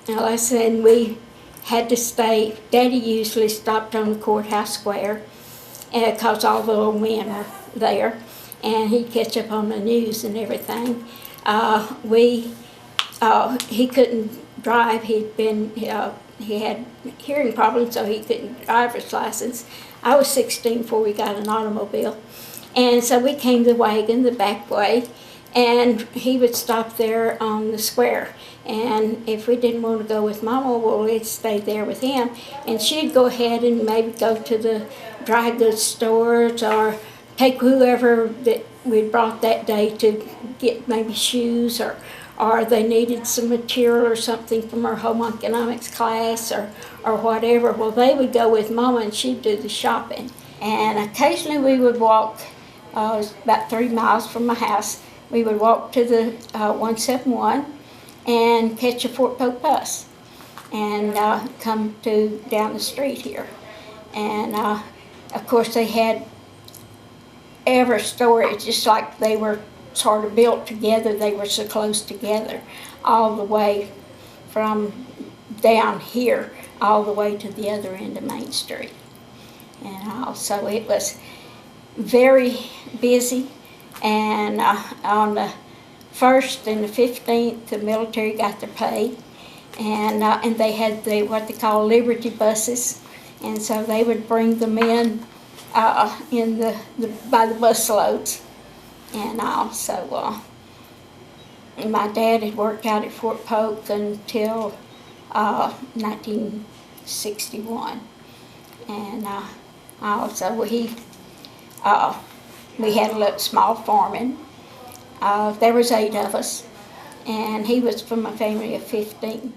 Now, I said we had to stay. Daddy usually stopped on the courthouse square because all the old men are there, and he'd catch up on the news and everything. He couldn't drive. He had hearing problems, so he couldn't driver's license. I was 16 before we got an automobile, and so we came the wagon the back way, and he would stop there on the square. And if we didn't want to go with Mama, well, we'd stay there with him. And she'd go ahead and maybe go to the dry goods stores or take whoever that we'd brought that day to get maybe shoes, or they needed some material or something from her home economics class or whatever. Well, they would go with Mama and she'd do the shopping. And occasionally we would walk, about 3 miles from my house, we would walk to the 171 and catch a Fort Polk bus and come down the street here. And of course they had every storage, just like they were sort of built together. They were so close together, all the way from down here all the way to the other end of Main Street. And so it was very busy. And on the 1st and the 15th, the military got their pay, and they had what they call Liberty buses, and so they would bring them in by the bus loads. And also, my dad had worked out at Fort Polk until 1961, and also we had a little small farming. There was 8 of us, and he was from a family of 15.